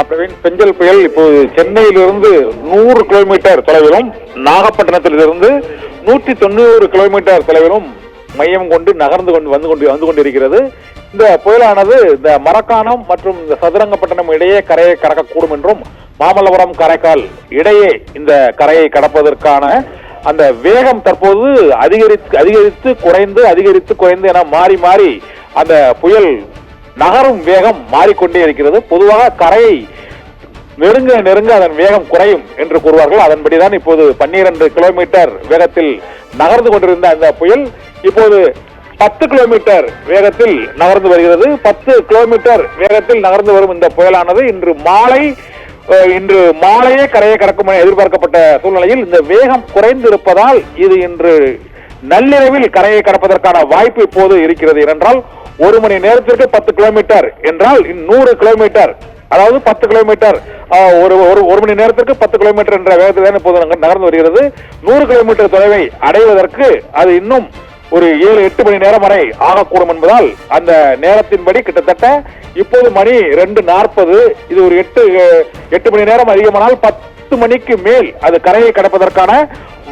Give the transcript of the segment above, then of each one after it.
பிரவீன், பெஞ்சல் புயல் இப்போது சென்னையிலிருந்து 100 கிலோமீட்டர் தொலைவிலும் நாகப்பட்டினத்திலிருந்து 190 கிலோமீட்டர் தொலைவிலும் மையம் கொண்டு வந்து கொண்டிருக்கிறது. இந்த புயலானது இந்த மரக்காணம் மற்றும் இந்த சதுரங்கப்பட்டினம் இடையே கரையை கடக்கக்கூடும் என்றும், மாமல்லபுரம் காரைக்கால் இடையே இந்த கரையை கடப்பதற்கான அந்த வேகம் தற்போது அதிகரித்து குறைந்து என மாறி மாறி அந்த புயல் நகரும் வேகம் மாறிக்கொண்டே இருக்கிறது. பொதுவாக கரையை நெருங்க அதன் வேகம் குறையும் என்று கூறுவார்கள். அதன்படிதான் இப்போது 12 கிலோமீட்டர் வேகத்தில் நகர்ந்து கொண்டிருந்த அந்த புயல் இப்போது 10 கிலோமீட்டர் வேகத்தில் நகர்ந்து வருகிறது. 10 கிலோமீட்டர் வேகத்தில் நகர்ந்து வரும் இந்த புயலானது இன்று மாலையே கரையை கடக்கும் என எதிர்பார்க்கப்பட்ட சூழ்நிலையில் இந்த வேகம் குறைந்து இருப்பதால் இது இன்று நள்ளிரவில் கரையை கடப்பதற்கான வாய்ப்பு இப்போது இருக்கிறது. ஏனென்றால் 1 மணி நேரத்திற்கு 10 கிலோமீட்டர் என்றால் 100 கிலோமீட்டர், அதாவது 10 கிலோமீட்டர் ஒரு மணி நேரத்திற்கு 10 கிலோமீட்டர் என்ற வேகத்தில் தான் இப்போது நகர்ந்து வருகிறது. 100 கிலோமீட்டர் தொலைவை அடைவதற்கு அது இன்னும் ஒரு 7-8 மணி நேரம் வரை ஆகக்கூடும் என்பதால் அந்த நேரத்தின்படி கிட்டத்தட்ட இப்போது மணி 2:40, இது ஒரு 8 மணி நேரம் அதிகமானால் 10 மணிக்கு மேல் அது கரையை கடப்பதற்கான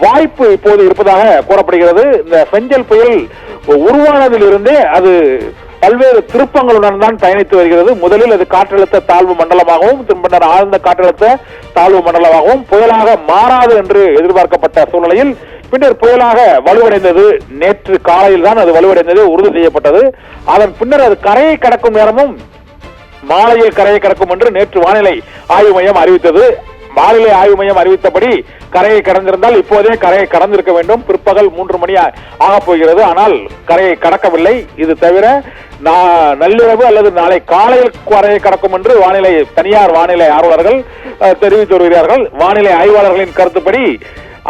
வாய்ப்பு இப்போது இருப்பதாக கூறப்படுகிறது. இந்த பெஞ்சல் புயல் உருவானதிலிருந்தே அது பல்வேறு திருப்பங்களுடன் தான் பயணித்து வருகிறது. முதலில் அது காற்றழுத்த தாழ்வு மண்டலமாகவும், பின்னர் ஆழ்ந்த காற்றழுத்த தாழ்வு மண்டலமாகவும் புயலாக மாறாது என்று எதிர்பார்க்கப்பட்ட சூழ்நிலையில் பின்னர் புயலாக வலுவடைந்தது. நேற்று காலையில் தான் அது வலுவடைந்தது உறுதி செய்யப்பட்டது. அதன் பின்னர் அது கரையை கடக்கும் நேரமும் மாலையில் கரையை கடக்கும் என்று நேற்று வானிலை ஆய்வு மையம் அறிவித்தது. வானிலை ஆய்வு மையம் அறிவித்தபடி கரையை கடந்திருந்தால் இப்போதே கரையை கடந்திருக்க வேண்டும். பிற்பகல் 3 மணி ஆகப் போகிறது. ஆனால் கரையை கடக்கவில்லை. இது தவிர நள்ளிரவு அல்லது நாளை காலையில் கரையை கடக்கும் என்று தனியார் வானிலை ஆர்வலர்கள் தெரிவித்து வருகிறார்கள். வானிலை ஆய்வாளர்களின் கருத்துப்படி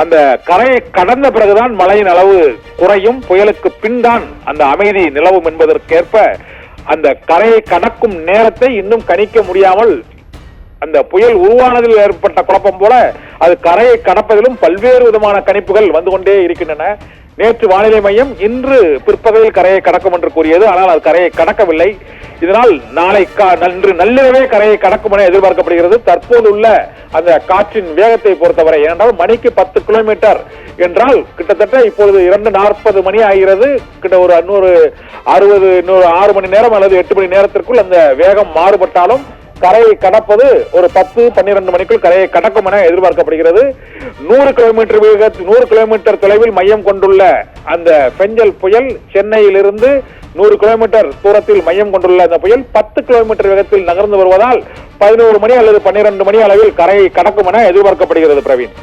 அந்த கரையை கடந்த பிறகுதான் மழையின் அளவு குறையும், புயலுக்கு பின் தான் அந்த அமைதி நிலவும் என்பதற்கேற்ப அந்த கரையை கடக்கும் நேரத்தை இன்னும் கணிக்க முடியாமல் அந்த புயல் உருவானதில் ஏற்பட்ட குழப்பம் போல அது கரையை கடப்பதிலும் பல்வேறு விதமான கணிப்புகள் வந்து கொண்டே இருக்கின்றன. நேற்று வானிலை மையம் இன்று பிற்பகலில் கரையை கடக்கும் என்று கூறியது. ஆனால் அது கரையை கடக்கவில்லை. இதனால் இன்று நள்ளிரவே கரையை கடக்கும் என எதிர்பார்க்கப்படுகிறது. தற்போது உள்ள அந்த காற்றின் வேகத்தை பொறுத்தவரை, ஏனென்றால் மணிக்கு 10 கிலோமீட்டர் என்றால் கிட்டத்தட்ட இப்பொழுது 2:40 மணி ஆகிறது. கிட்ட ஒரு 6 மணி நேரம் அல்லது 8 மணி நேரத்திற்குள் அந்த வேகம் மாறுபட்டாலும் கரையை கடப்பது ஒரு 10-12 மணிக்குள் கரையை கடக்கும் என எதிர்பார்க்கப்படுகிறது. 100 கிலோமீட்டர் தொலைவில் மையம் கொண்டுள்ள அந்த பெஞ்சல் புயல் சென்னையிலிருந்து 100 கிலோமீட்டர் தூரத்தில் மையம் கொண்டுள்ள அந்த புயல் 10 கிலோமீட்டர் வேகத்தில் நகர்ந்து வருவதால் 11 மணி அல்லது 12 மணி அளவில் கரையை கடக்கும் என எதிர்பார்க்கப்படுகிறது. பிரவீன்.